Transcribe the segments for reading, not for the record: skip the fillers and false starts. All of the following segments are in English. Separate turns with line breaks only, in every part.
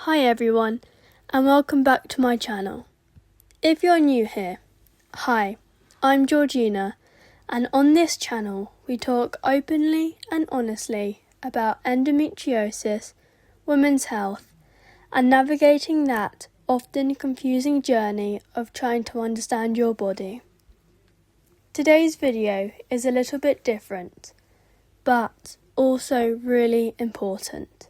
Hi everyone, and welcome back to my channel. If you're new here, hi, I'm Georgina, and on this channel we talk openly and honestly about endometriosis, women's health, and navigating that often confusing journey of trying to understand your body. Today's video is a little bit different, but also really important.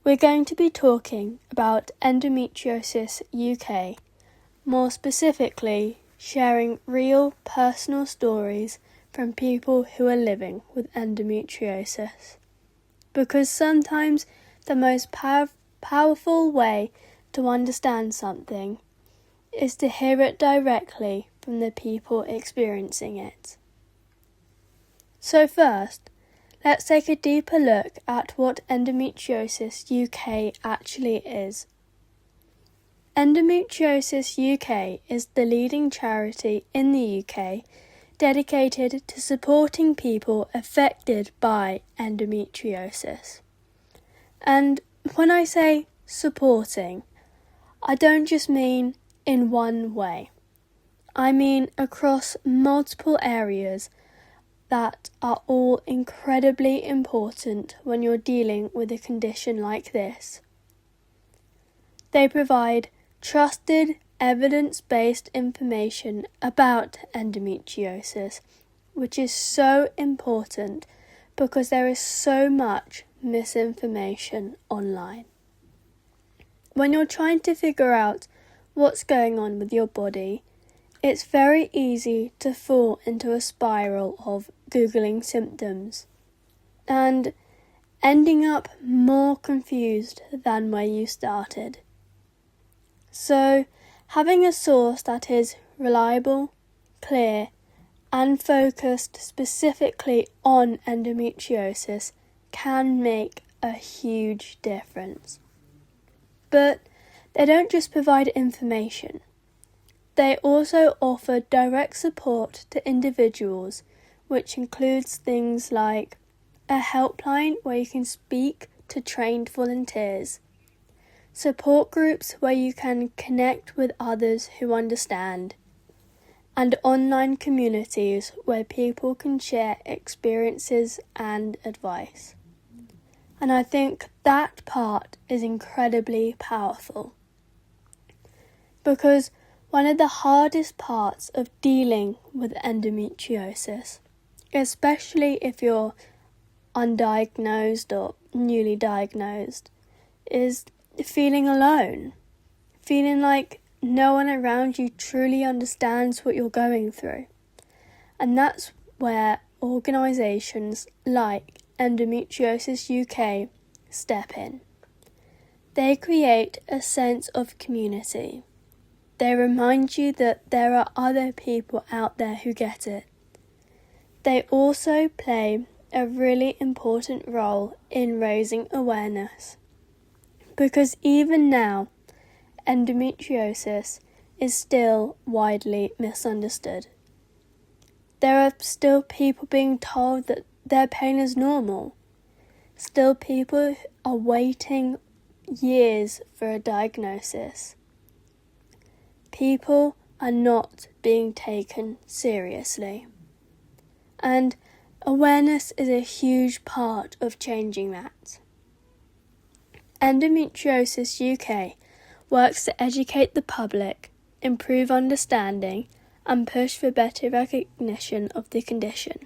We're going to be talking about Endometriosis UK, more specifically sharing real personal stories from people who are living with endometriosis. Because sometimes the most powerful way to understand something is to hear it directly from the people experiencing it. So first, let's take a deeper look at what Endometriosis UK actually is. Endometriosis UK is the leading charity in the UK dedicated to supporting people affected by endometriosis. And when I say supporting, I don't just mean in one way. I mean across multiple areas that are all incredibly important when you're dealing with a condition like this. They provide trusted, evidence-based information about endometriosis, which is so important because there is so much misinformation online. When you're trying to figure out what's going on with your body, it's very easy to fall into a spiral of Googling symptoms and ending up more confused than where you started. So, having a source that is reliable, clear, and focused specifically on endometriosis can make a huge difference. But they don't just provide information. They also offer direct support to individuals, which includes things like a helpline where you can speak to trained volunteers, support groups where you can connect with others who understand, and online communities where people can share experiences and advice. And I think that part is incredibly powerful, because one of the hardest parts of dealing with endometriosis, especially if you're undiagnosed or newly diagnosed, is feeling alone, feeling like no one around you truly understands what you're going through. And that's where organisations like Endometriosis UK step in. They create a sense of community. They remind you that there are other people out there who get it. They also play a really important role in raising awareness, because even now, endometriosis is still widely misunderstood. There are still people being told that their pain is normal. Still people are waiting years for a diagnosis. People are not being taken seriously. And awareness is a huge part of changing that. Endometriosis UK works to educate the public, improve understanding, and push for better recognition of the condition.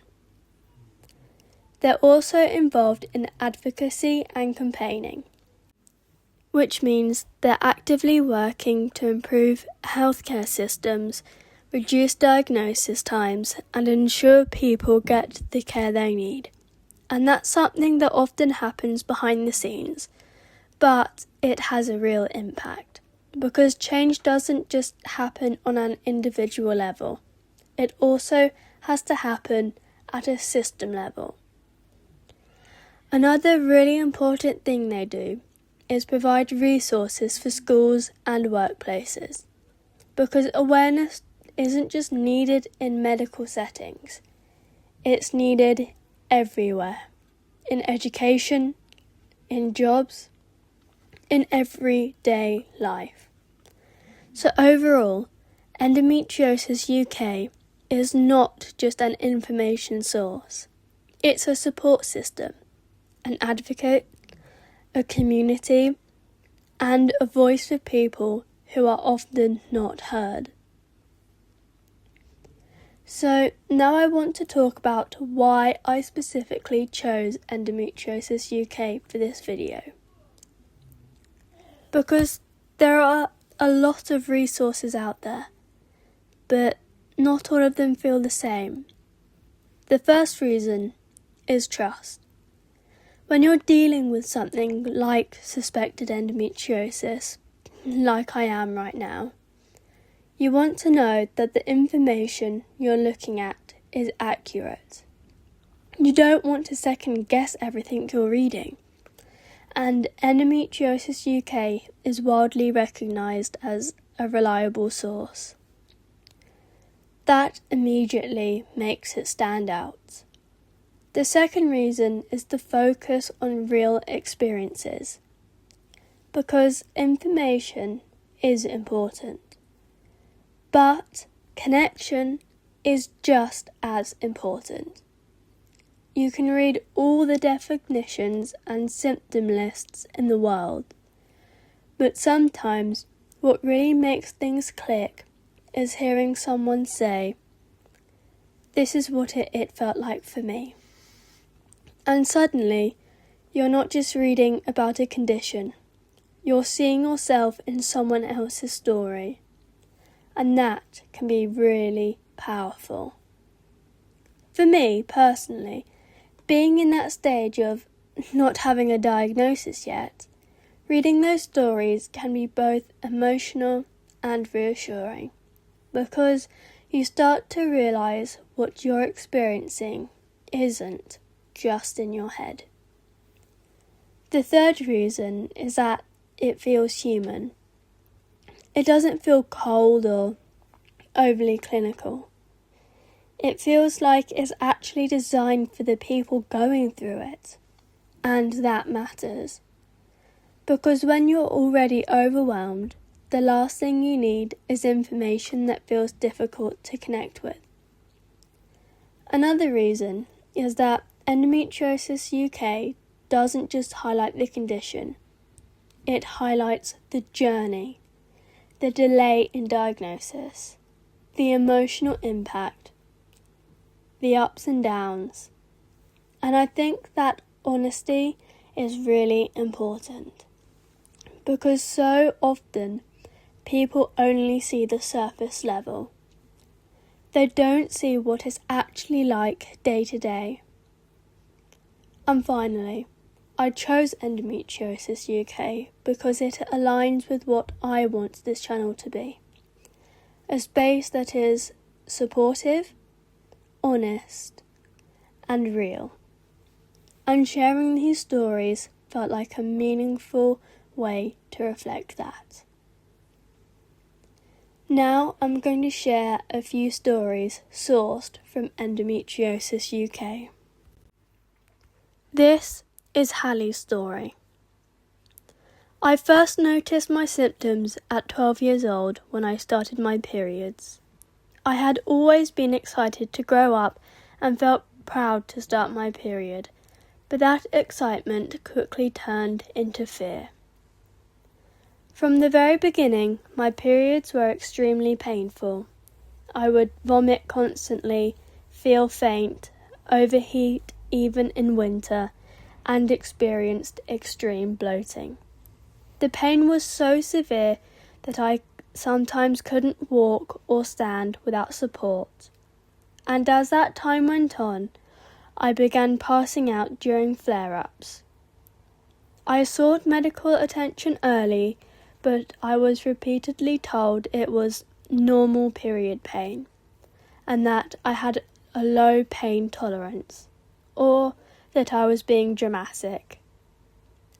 They're also involved in advocacy and campaigning, which means they're actively working to improve healthcare systems, reduce diagnosis times, and ensure people get the care they need. And that's something that often happens behind the scenes, but it has a real impact, because change doesn't just happen on an individual level. It also has to happen at a system level. Another really important thing they do is provide resources for schools and workplaces, because awareness isn't just needed in medical settings, it's needed everywhere, in education, in jobs, in everyday life. So overall, Endometriosis UK is not just an information source. It's a support system, an advocate, a community, and a voice for people who are often not heard. So now I want to talk about why I specifically chose Endometriosis UK for this video. Because there are a lot of resources out there, but not all of them feel the same. The first reason is trust. When you're dealing with something like suspected endometriosis, like I am right now, you want to know that the information you're looking at is accurate. You don't want to second guess everything you're reading. And Endometriosis UK is widely recognised as a reliable source. That immediately makes it stand out. The second reason is the focus on real experiences, because information is important, but connection is just as important. You can read all the definitions and symptom lists in the world, but sometimes what really makes things click is hearing someone say, "This is what it felt like for me." And suddenly, you're not just reading about a condition, you're seeing yourself in someone else's story. And that can be really powerful. For me, personally, being in that stage of not having a diagnosis yet, reading those stories can be both emotional and reassuring, because you start to realise what you're experiencing isn't just in your head. The third reason is that it feels human. It doesn't feel cold or overly clinical. It feels like it's actually designed for the people going through it, and that matters. Because when you're already overwhelmed, the last thing you need is information that feels difficult to connect with. Another reason is that Endometriosis UK doesn't just highlight the condition, it highlights the journey, the delay in diagnosis, the emotional impact, the ups and downs. And I think that honesty is really important, because so often people only see the surface level. They don't see what it's actually like day to day. And finally, I chose Endometriosis UK because it aligns with what I want this channel to be. A space that is supportive, honest, and real. And sharing these stories felt like a meaningful way to reflect that. Now I'm going to share a few stories sourced from Endometriosis UK. This is Hallie's story. I first noticed my symptoms at 12 years old when I started my periods. I had always been excited to grow up and felt proud to start my period, but that excitement quickly turned into fear. From the very beginning, my periods were extremely painful. I would vomit constantly, feel faint, overheat even in winter, and experienced extreme bloating. The pain was so severe that I sometimes couldn't walk or stand without support. And as that time went on, I began passing out during flare-ups. I sought medical attention early, but I was repeatedly told it was normal period pain, and that I had a low pain tolerance, or that I was being dramatic.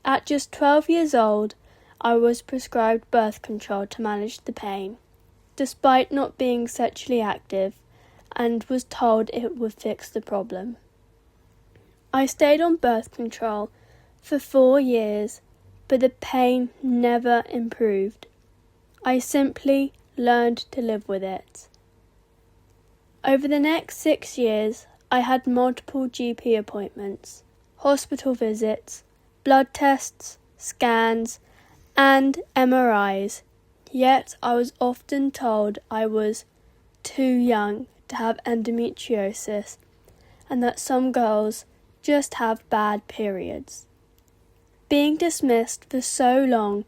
At just 12 years old, I was prescribed birth control to manage the pain, despite not being sexually active, and was told it would fix the problem. I stayed on birth control for 4 years, but the pain never improved. I simply learned to live with it. Over the next 6 years, I had multiple GP appointments, hospital visits, blood tests, scans, and MRIs, yet I was often told I was too young to have endometriosis and that some girls just have bad periods. Being dismissed for so long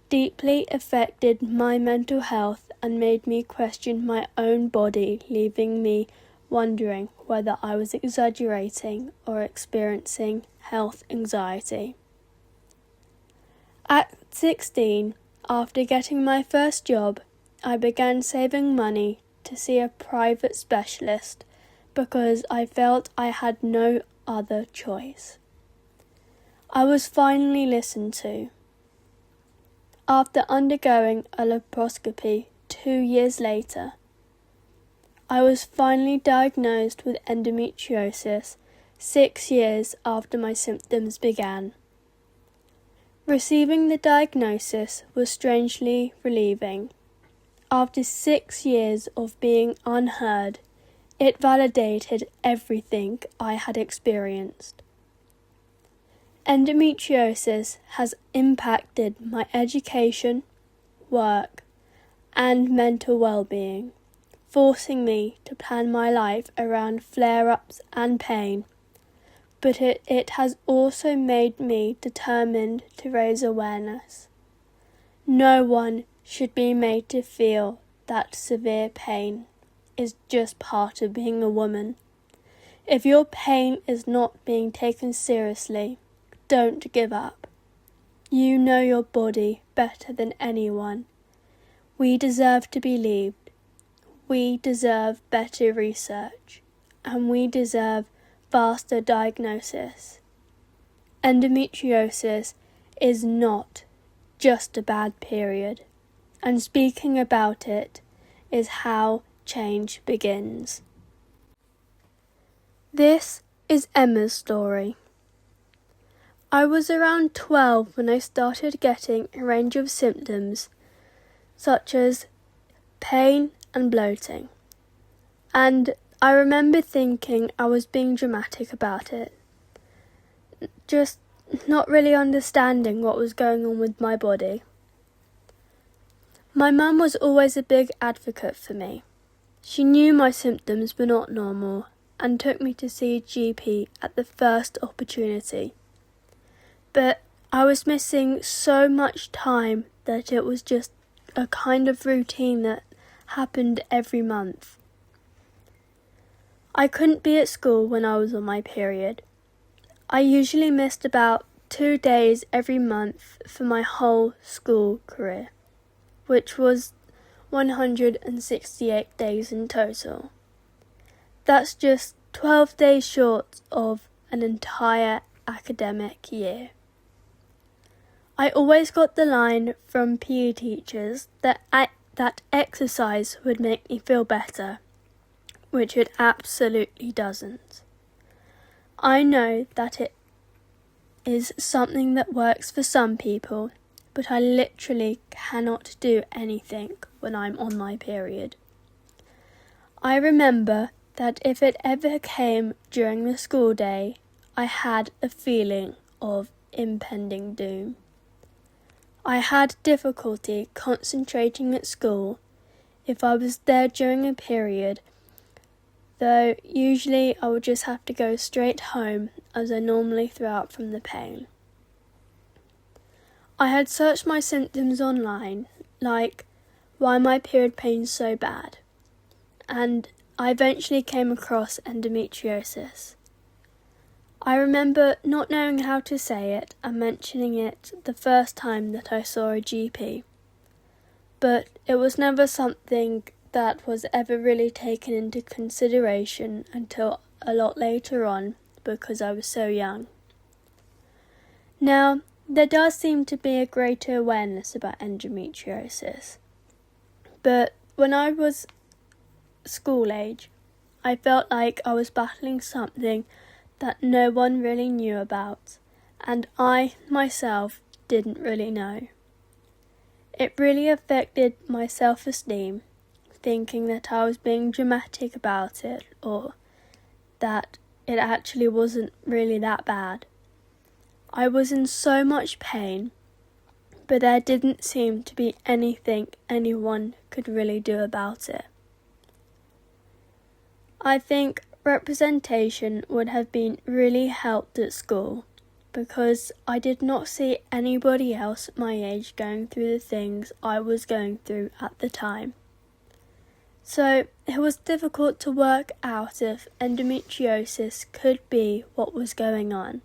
deeply affected my mental health and made me question my own body, leaving me wondering whether I was exaggerating or experiencing health anxiety. At 16, after getting my first job, I began saving money to see a private specialist because I felt I had no other choice. I was finally listened to. After undergoing a laparoscopy 2 years later, I was finally diagnosed with endometriosis 6 years after my symptoms began. Receiving the diagnosis was strangely relieving. After 6 years of being unheard, it validated everything I had experienced. Endometriosis has impacted my education, work, and mental well-being, forcing me to plan my life around flare-ups and pain. But it has also made me determined to raise awareness. No one should be made to feel that severe pain is just part of being a woman. If your pain is not being taken seriously, don't give up. You know your body better than anyone. We deserve to be believed. We deserve better research. And we deserve faster diagnosis. Endometriosis is not just a bad period, and speaking about it is how change begins. This is Emma's story. I was around 12 when I started getting a range of symptoms such as pain and bloating, and I remember thinking I was being dramatic about it, just not really understanding what was going on with my body. My mum was always a big advocate for me. She knew my symptoms were not normal and took me to see a GP at the first opportunity. But I was missing so much time that it was just a kind of routine that happened every month. I couldn't be at school when I was on my period. I usually missed about 2 days every month for my whole school career, which was 168 days in total. That's just 12 days short of an entire academic year. I always got the line from PE teachers that exercise would make me feel better, which it absolutely doesn't. I know that it is something that works for some people, but I literally cannot do anything when I'm on my period. I remember that if it ever came during the school day, I had a feeling of impending doom. I had difficulty concentrating at school if I was there during a period, though usually I would just have to go straight home as I normally throw out from the pain. I had searched my symptoms online, like why my period pain's so bad, and I eventually came across endometriosis. I remember not knowing how to say it and mentioning it the first time that I saw a GP, but it was never something that was ever really taken into consideration until a lot later on because I was so young. Now, there does seem to be a greater awareness about endometriosis, but when I was school age, I felt like I was battling something that no one really knew about, and I myself didn't really know. It really affected my self-esteem, thinking that I was being dramatic about it or that it actually wasn't really that bad. I was in so much pain, but there didn't seem to be anything anyone could really do about it. I think representation would have been really helped at school because I did not see anybody else my age going through the things I was going through at the time. So it was difficult to work out if endometriosis could be what was going on.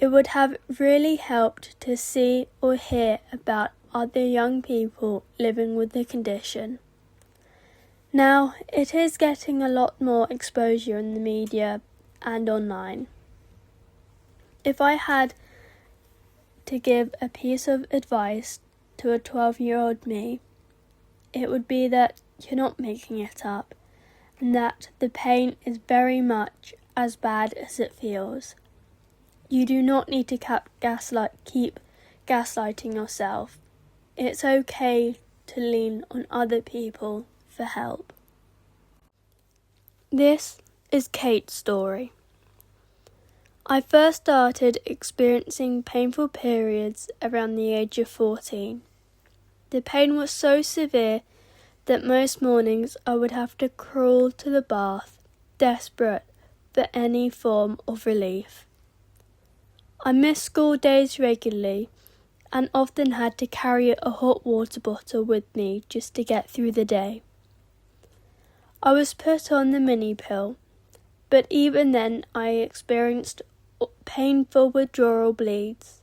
It would have really helped to see or hear about other young people living with the condition. Now, it is getting a lot more exposure in the media and online. If I had to give a piece of advice to a 12-year-old me, it would be that you're not making it up, and that the pain is very much as bad as it feels. You do not need to keep gaslighting yourself. It's okay to lean on other people for help. This is Kate's story. I first started experiencing painful periods around the age of 14. The pain was so severe that most mornings I would have to crawl to the bath, desperate for any form of relief. I missed school days regularly and often had to carry a hot water bottle with me just to get through the day. I was put on the mini pill, but even then I experienced painful withdrawal bleeds.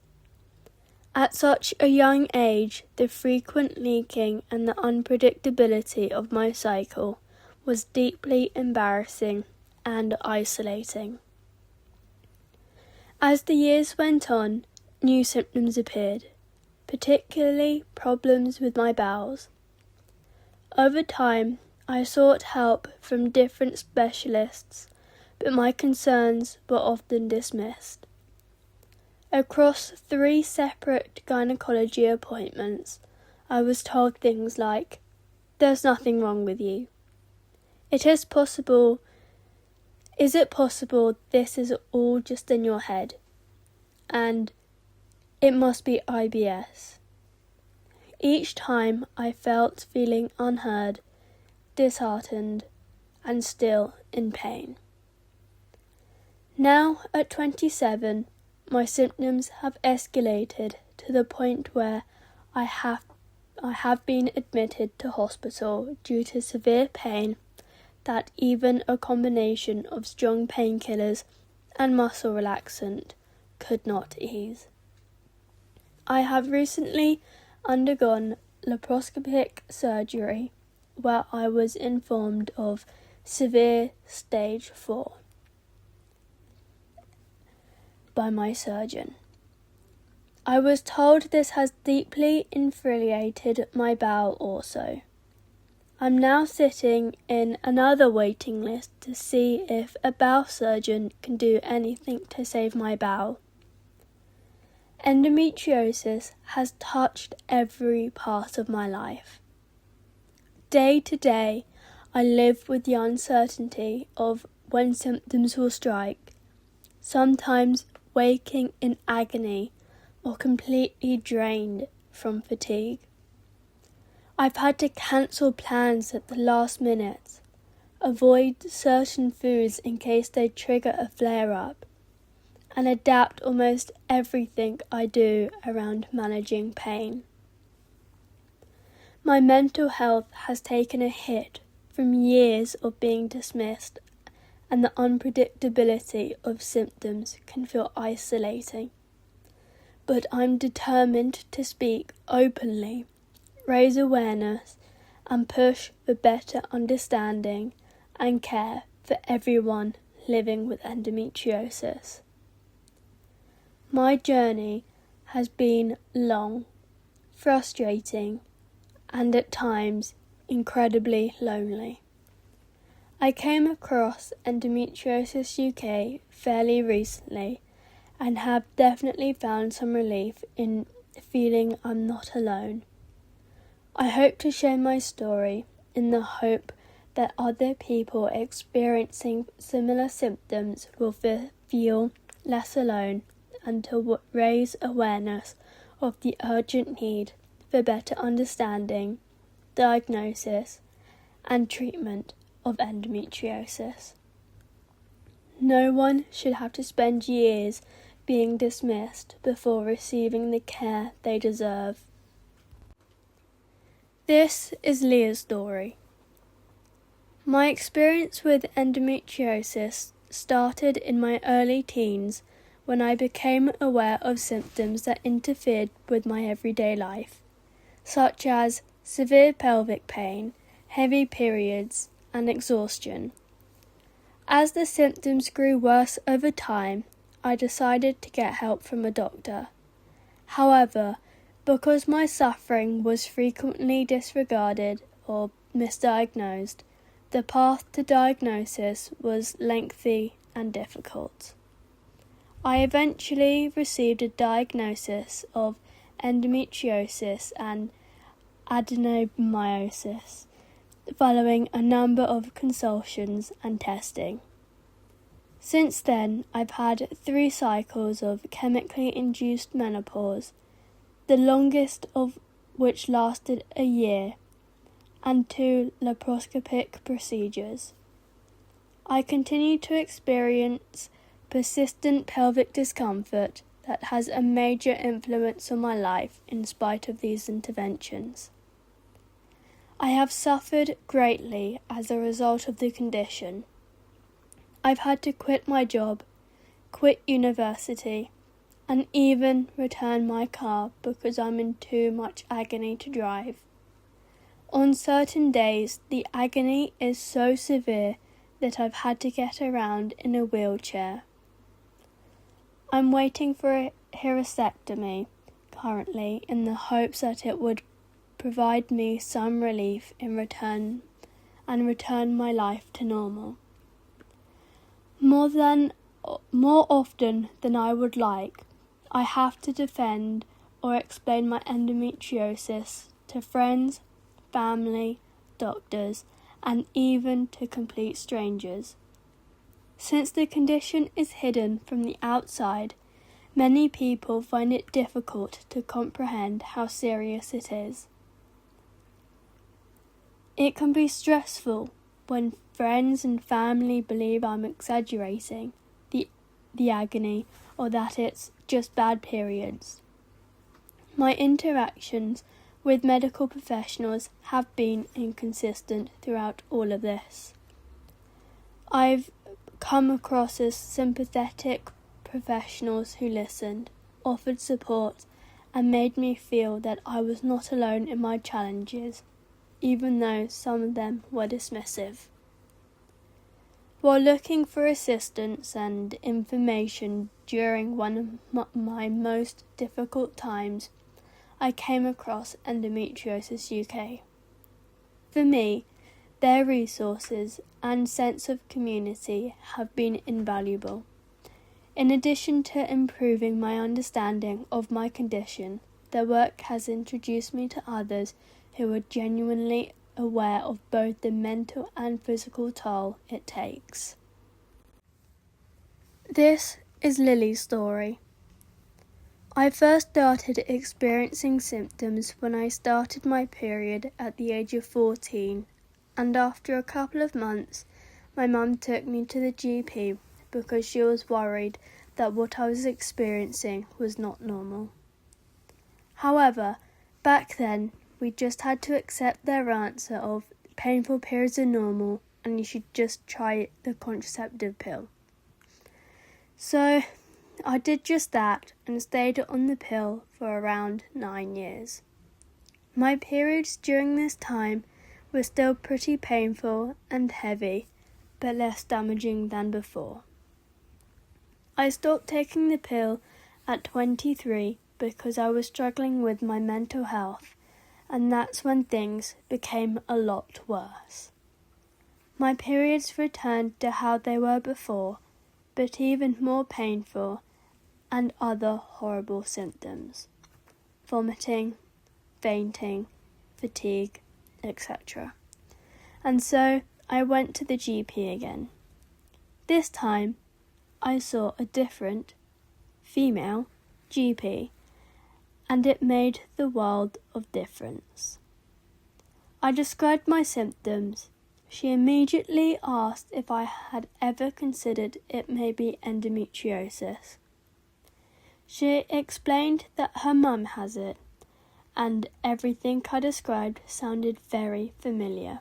At such a young age, the frequent leaking and the unpredictability of my cycle was deeply embarrassing and isolating. As the years went on, new symptoms appeared, particularly problems with my bowels. Over time, I sought help from different specialists, but my concerns were often dismissed. Across 3 separate gynaecology appointments, I was told things like, "There's nothing wrong with you. Is it possible this is all just in your head? And it must be IBS." Each time I felt feeling unheard, disheartened, and still in pain. Now, at 27, my symptoms have escalated to the point where I have been admitted to hospital due to severe pain that even a combination of strong painkillers and muscle relaxant could not ease. I have recently undergone laparoscopic surgery where I was informed of severe stage 4 by my surgeon. I was told this has deeply infiltrated my bowel also. I'm now sitting in another waiting list to see if a bowel surgeon can do anything to save my bowel. Endometriosis has touched every part of my life. Day to day, I live with the uncertainty of when symptoms will strike, sometimes waking in agony or completely drained from fatigue. I've had to cancel plans at the last minute, avoid certain foods in case they trigger a flare-up, and adapt almost everything I do around managing pain. My mental health has taken a hit from years of being dismissed, and the unpredictability of symptoms can feel isolating. But I'm determined to speak openly, raise awareness, and push for better understanding and care for everyone living with endometriosis. My journey has been long, frustrating, and at times incredibly lonely. I came across Endometriosis UK fairly recently and have definitely found some relief in feeling I'm not alone. I hope to share my story in the hope that other people experiencing similar symptoms will feel less alone and to raise awareness of the urgent need for better understanding, diagnosis, and treatment of endometriosis. No one should have to spend years being dismissed before receiving the care they deserve. This is Leah's story. My experience with endometriosis started in my early teens when I became aware of symptoms that interfered with my everyday life, such as severe pelvic pain, heavy periods, and exhaustion. As the symptoms grew worse over time, I decided to get help from a doctor. However, because my suffering was frequently disregarded or misdiagnosed, the path to diagnosis was lengthy and difficult. I eventually received a diagnosis of endometriosis and adenomyosis, following a number of consultations and testing. Since then, I've had 3 cycles of chemically induced menopause, the longest of which lasted a year, and 2 laparoscopic procedures. I continue to experience persistent pelvic discomfort that has a major influence on my life in spite of these interventions. I have suffered greatly as a result of the condition. I've had to quit my job, quit university, and even return my car because I'm in too much agony to drive. On certain days, the agony is so severe that I've had to get around in a wheelchair. I'm waiting for a hysterectomy currently in the hopes that it would provide me some relief in return my life to normal. More often than I would like, I have to defend or explain my endometriosis to friends, family, doctors, and even to complete strangers. Since the condition is hidden from the outside, many people find it difficult to comprehend how serious it is. It can be stressful when friends and family believe I'm exaggerating the agony or that it's just bad periods. My interactions with medical professionals have been inconsistent throughout all of this. I've come across as sympathetic professionals who listened, offered support, and made me feel that I was not alone in my challenges, even though some of them were dismissive. While looking for assistance and information during one of my most difficult times, I came across Endometriosis UK. For me, their resources and sense of community have been invaluable. In addition to improving my understanding of my condition, their work has introduced me to others who are genuinely aware of both the mental and physical toll it takes. This is Lily's story. I first started experiencing symptoms when I started my period at the age of 14, and after a couple of months, my mum took me to the GP because she was worried that what I was experiencing was not normal. However, back then, we just had to accept their answer of painful periods are normal and you should just try the contraceptive pill. So I did just that and stayed on the pill for around 9 years. My periods during this time were still pretty painful and heavy, but less damaging than before. I stopped taking the pill at 23 because I was struggling with my mental health, and that's when things became a lot worse. My periods returned to how they were before, but even more painful, and other horrible symptoms: vomiting, fainting, fatigue, etc. And so I went to the GP again. This time I saw a different, female GP, and it made the world of difference. I described my symptoms. She immediately asked if I had ever considered it may be endometriosis. She explained that her mum has it, and everything I described sounded very familiar.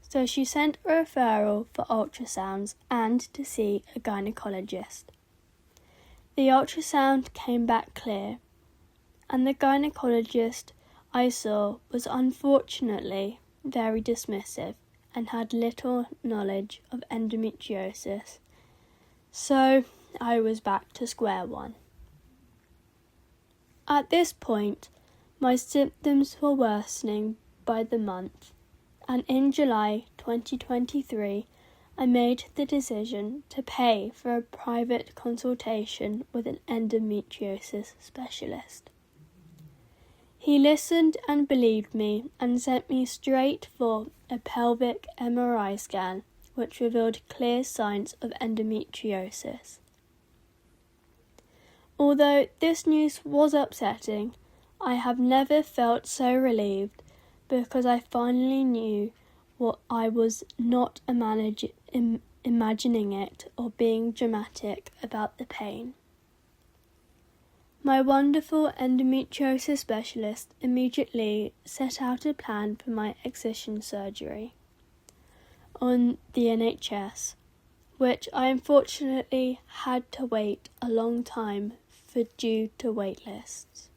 So she sent a referral for ultrasounds and to see a gynaecologist. The ultrasound came back clear, and the gynaecologist I saw was unfortunately very dismissive and had little knowledge of endometriosis. So I was back to square one. At this point, my symptoms were worsening by the month, and in July 2023, I made the decision to pay for a private consultation with an endometriosis specialist. He listened and believed me and sent me straight for a pelvic MRI scan, which revealed clear signs of endometriosis. Although this news was upsetting, I have never felt so relieved, because I finally knew what I was not imagining it or being dramatic about the pain. My wonderful endometriosis specialist immediately set out a plan for my excision surgery on the NHS, which I unfortunately had to wait a long time for due to wait lists.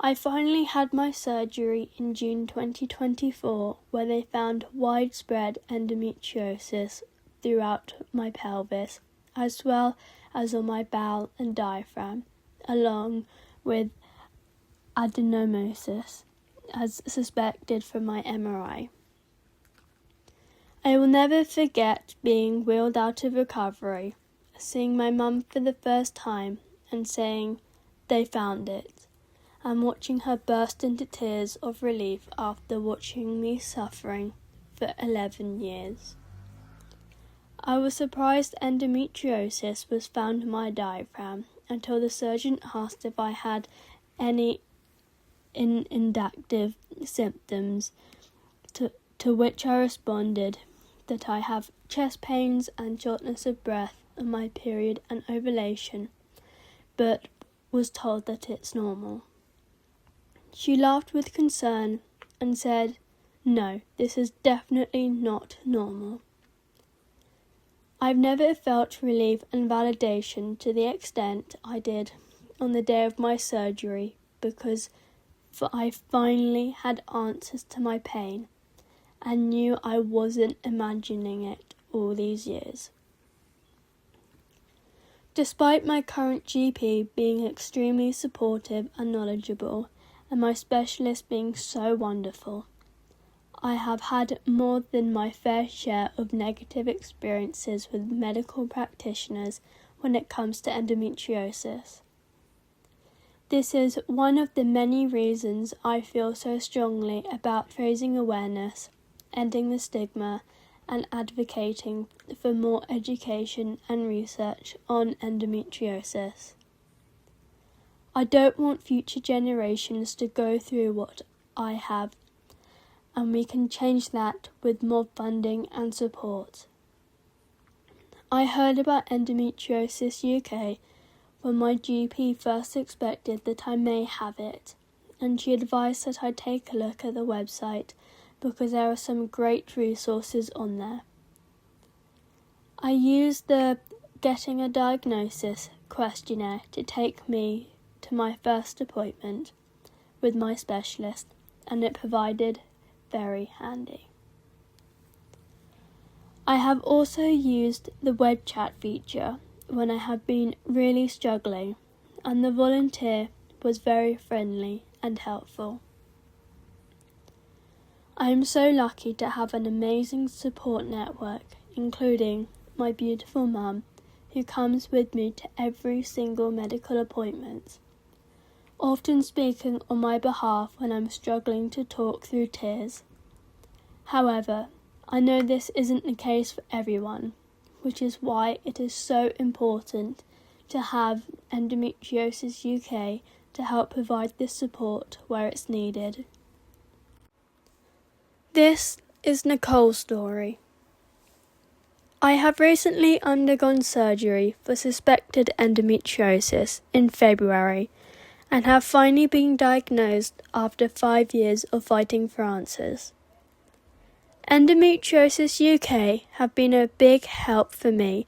I finally had my surgery in June 2024, where they found widespread endometriosis throughout my pelvis, as well as on my bowel and diaphragm, along with adenomyosis, as suspected from my MRI. I will never forget being wheeled out of recovery, seeing my mum for the first time and saying, "They found it," and watching her burst into tears of relief after watching me suffering for 11 years. I was surprised endometriosis was found in my diaphragm until the surgeon asked if I had any inductive symptoms, to which I responded that I have chest pains and shortness of breath on my period and ovulation, but was told that it's normal. She laughed with concern and said, "No, this is definitely not normal." I've never felt relief and validation to the extent I did on the day of my surgery, because I finally had answers to my pain and knew I wasn't imagining it all these years. Despite my current GP being extremely supportive and knowledgeable, and my specialist being so wonderful, I have had more than my fair share of negative experiences with medical practitioners when it comes to endometriosis. This is one of the many reasons I feel so strongly about raising awareness, ending the stigma, and advocating for more education and research on endometriosis. I don't want future generations to go through what I have, and we can change that with more funding and support. I heard about Endometriosis UK when my GP first suspected that I may have it, and she advised that I take a look at the website because there are some great resources on there. I used the Getting a Diagnosis questionnaire to take me to my first appointment with my specialist, and it provided very handy. I have also used the web chat feature when I have been really struggling, and the volunteer was very friendly and helpful. I am so lucky to have an amazing support network, including my beautiful mum, who comes with me to every single medical appointment, often speaking on my behalf when I'm struggling to talk through tears. However, I know this isn't the case for everyone, which is why it is so important to have Endometriosis UK to help provide this support where it's needed. This is Nicole's story. I have recently undergone surgery for suspected endometriosis in February and have finally been diagnosed after 5 years of fighting for answers. Endometriosis UK have been a big help for me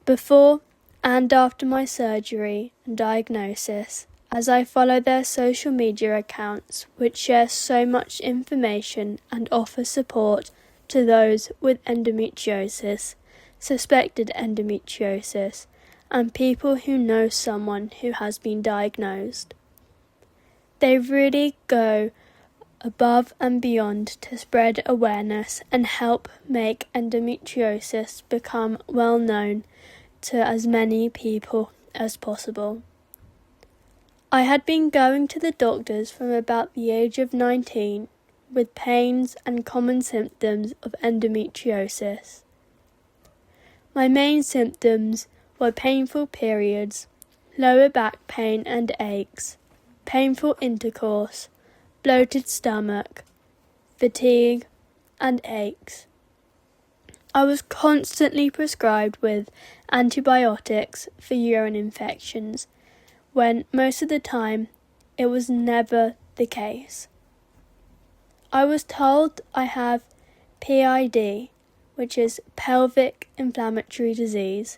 before and after my surgery and diagnosis, as I follow their social media accounts which share so much information and offer support to those with endometriosis, suspected endometriosis, and people who know someone who has been diagnosed. They really go above and beyond to spread awareness and help make endometriosis become well known to as many people as possible. I had been going to the doctors from about the age of 19 with pains and common symptoms of endometriosis. My main symptoms were painful periods, lower back pain and aches, painful intercourse, bloated stomach, fatigue, and aches. I was constantly prescribed with antibiotics for urine infections, when most of the time it was never the case. I was told I have PID, which is pelvic inflammatory disease,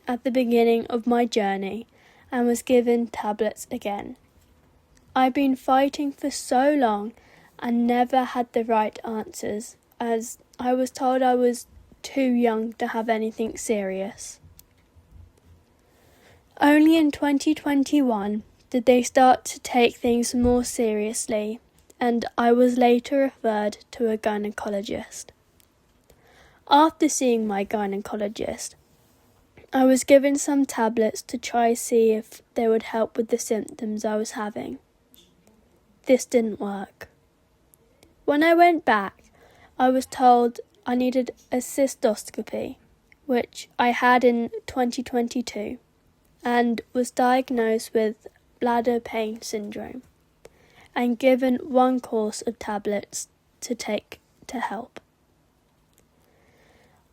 at the beginning of my journey and was given tablets again. I've been fighting for so long and never had the right answers, as I was told I was too young to have anything serious. Only in 2021 did they start to take things more seriously, and I was later referred to a gynaecologist. After seeing my gynaecologist, I was given some tablets to try see if they would help with the symptoms I was having. This didn't work. When I went back, I was told I needed a cystoscopy, which I had in 2022, and was diagnosed with bladder pain syndrome, and given one course of tablets to take to help.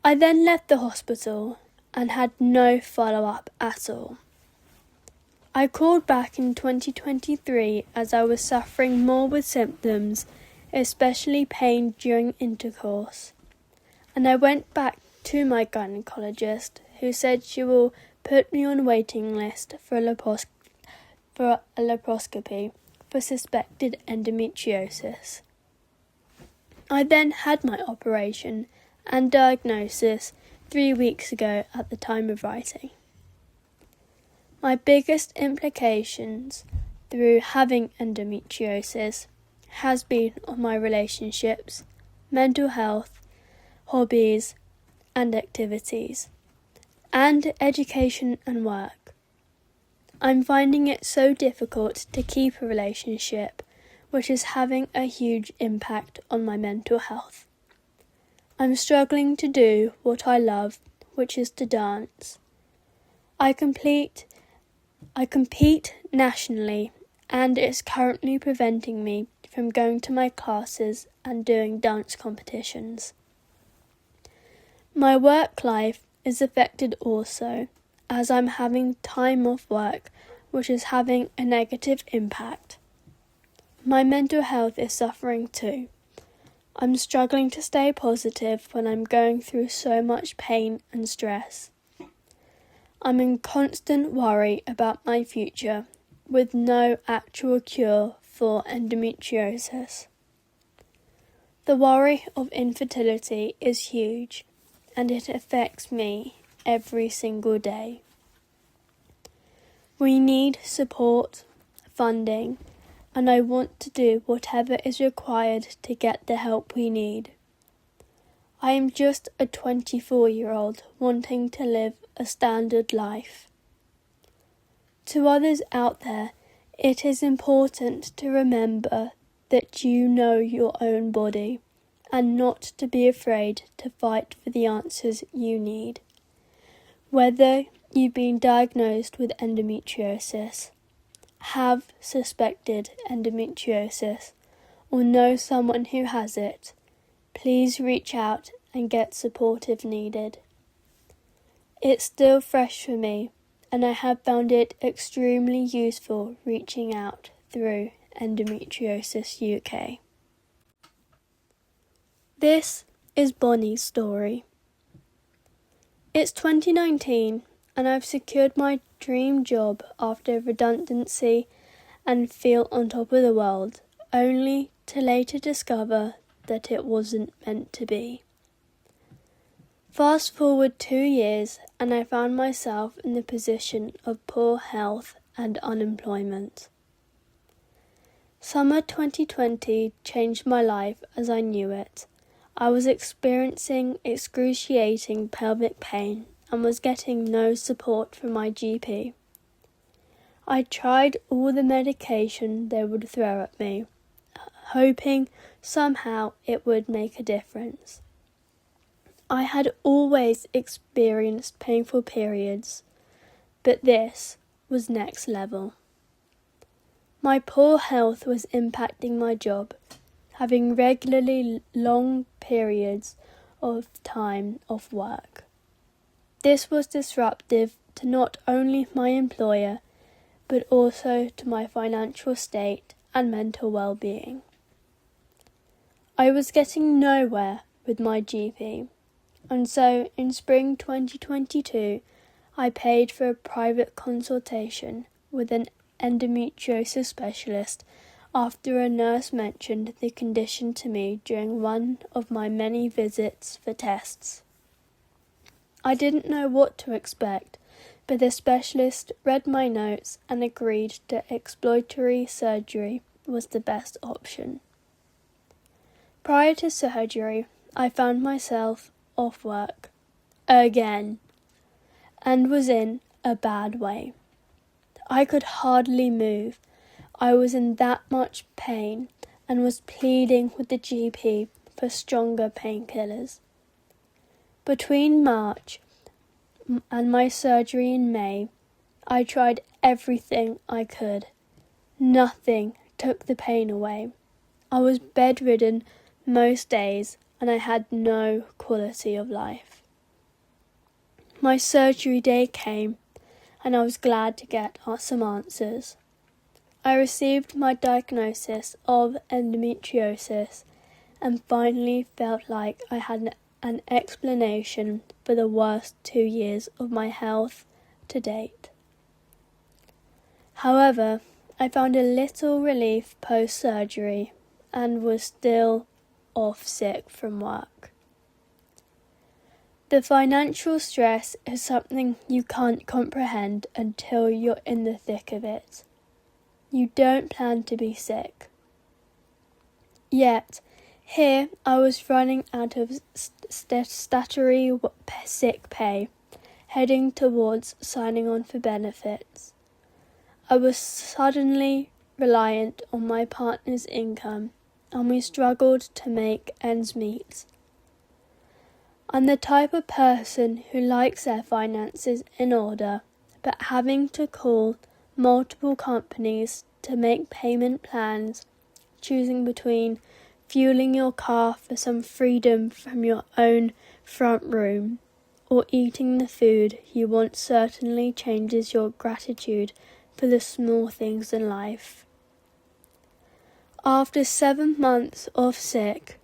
I then left the hospital and had no follow-up at all. I called back in 2023 as I was suffering more with symptoms, especially pain during intercourse, and I went back to my gynaecologist, who said she will put me on a waiting list for a laparoscopy for suspected endometriosis. I then had my operation and diagnosis 3 weeks ago at the time of writing. My biggest implications through having endometriosis has been on my relationships, mental health, hobbies and activities, and education and work. I'm finding it so difficult to keep a relationship, which is having a huge impact on my mental health. I'm struggling to do what I love, which is to dance. I compete nationally, and it's currently preventing me from going to my classes and doing dance competitions. My work life is affected also, as I'm having time off work, which is having a negative impact. My mental health is suffering too. I'm struggling to stay positive when I'm going through so much pain and stress. I'm in constant worry about my future, with no actual cure for endometriosis. The worry of infertility is huge, and it affects me every single day. We need support, funding, and I want to do whatever is required to get the help we need. I am just a 24-year-old wanting to live a standard life. To others out there, it is important to remember that you know your own body and not to be afraid to fight for the answers you need. Whether you've been diagnosed with endometriosis, have suspected endometriosis, or know someone who has it, please reach out and get support if needed. It's still fresh for me, and I have found it extremely useful reaching out through Endometriosis UK. This is Bonnie's story. It's 2019 and I've secured my dream job after redundancy and feel on top of the world, only to later discover that it wasn't meant to be. Fast forward 2 years and I found myself in the position of poor health and unemployment. Summer 2020 changed my life as I knew it. I was experiencing excruciating pelvic pain and was getting no support from my GP. I tried all the medication they would throw at me, hoping somehow it would make a difference. I had always experienced painful periods, but this was next level. My poor health was impacting my job, having regularly long periods of time off work. This was disruptive to not only my employer, but also to my financial state and mental well-being. I was getting nowhere with my GP, and so in spring 2022, I paid for a private consultation with an endometriosis specialist after a nurse mentioned the condition to me during one of my many visits for tests. I didn't know what to expect, but the specialist read my notes and agreed that exploratory surgery was the best option. Prior to surgery, I found myself off work again and was in a bad way. I could hardly move. I was in that much pain and was pleading with the GP for stronger painkillers. Between March and my surgery in May, I tried everything I could. Nothing took the pain away. I was bedridden most days and I had no quality of life. My surgery day came and I was glad to get some answers. I received my diagnosis of endometriosis and finally felt like I had an explanation for the worst 2 years of my health to date. However, I found a little relief post-surgery and was still off sick from work. The financial stress is something you can't comprehend until you're in the thick of it. You don't plan to be sick. Yet, here I was running out of statutory sick pay, heading towards signing on for benefits. I was suddenly reliant on my partner's income, and we struggled to make ends meet. I'm the type of person who likes their finances in order, but having to call multiple companies to make payment plans, choosing between fueling your car for some freedom from your own front room or eating the food you want certainly changes your gratitude for the small things in life. After 7 months off sick,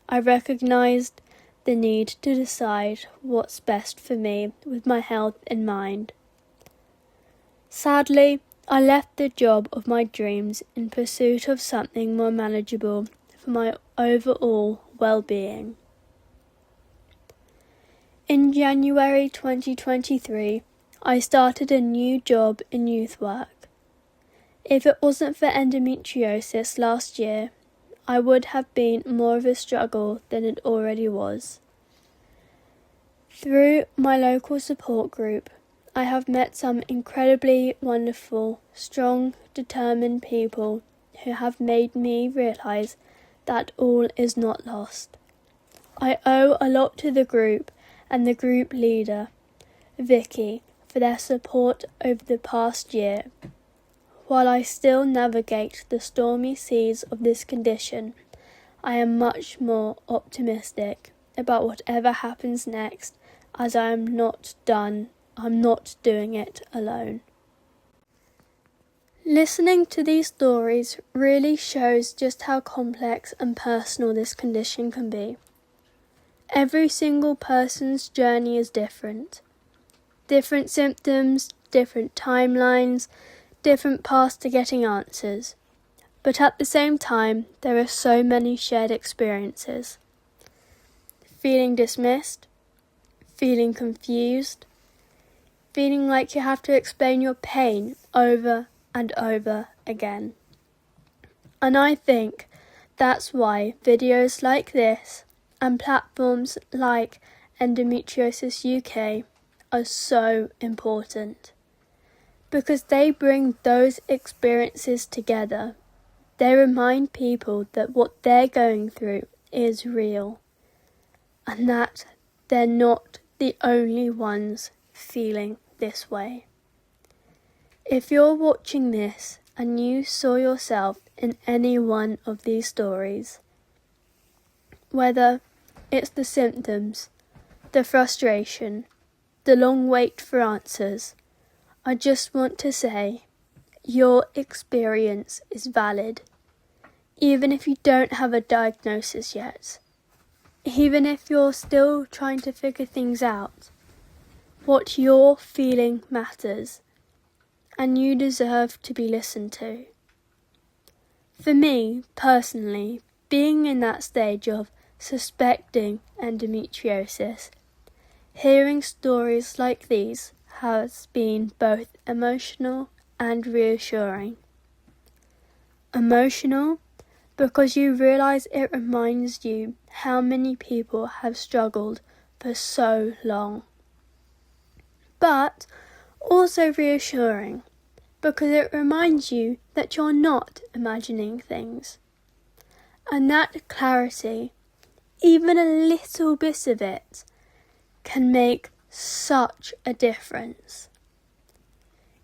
I recognised the need to decide what's best for me with my health in mind. Sadly, I left the job of my dreams in pursuit of something more manageable for my overall well-being. In January 2023, I started a new job in youth work. If it wasn't for endometriosis last year, I would have been more of a struggle than it already was. Through my local support group, I have met some incredibly wonderful, strong, determined people who have made me realise that all is not lost. I owe a lot to the group and the group leader, Vicky, for their support over the past year. While I still navigate the stormy seas of this condition, I am much more optimistic about whatever happens next, as I'm not doing it alone. Listening to these stories really shows just how complex and personal this condition can be. Every single person's journey is different. Different symptoms, different timelines, different paths to getting answers. But at the same time, there are so many shared experiences. Feeling dismissed, feeling confused, feeling like you have to explain your pain over and over again. And I think that's why videos like this and platforms like Endometriosis UK are so important, because they bring those experiences together. They remind people that what they're going through is real, and that they're not the only ones feeling this way. If you're watching this and you saw yourself in any one of these stories, whether it's the symptoms, the frustration, the long wait for answers, I just want to say your experience is valid, even if you don't have a diagnosis yet. Even if you're still trying to figure things out, what you're feeling matters, and you deserve to be listened to. For me, personally, being in that stage of suspecting endometriosis, hearing stories like these has been both emotional and reassuring. Emotional, because you realise it reminds you how many people have struggled for so long. But also reassuring, because it reminds you that you're not imagining things. And that clarity, even a little bit of it, can make such a difference.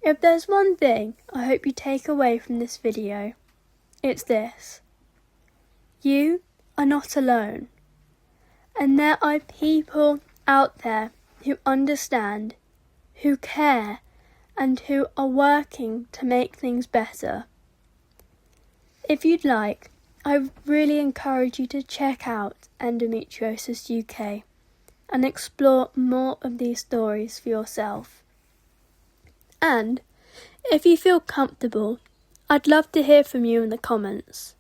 If there's one thing I hope you take away from this video, it's this. You are not alone, and there are people out there who understand, who care, and who are working to make things better. If you'd like, I really encourage you to check out Endometriosis UK and explore more of these stories for yourself. And if you feel comfortable, I'd love to hear from you in the comments.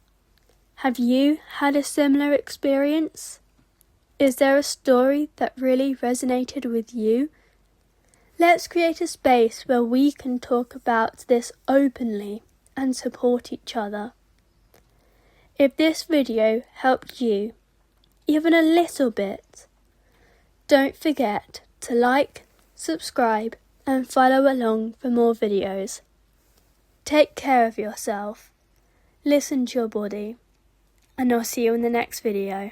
Have you had a similar experience? Is there a story that really resonated with you? Let's create a space where we can talk about this openly and support each other. If this video helped you, even a little bit, don't forget to like, subscribe, and follow along for more videos. Take care of yourself, listen to your body, and I'll see you in the next video.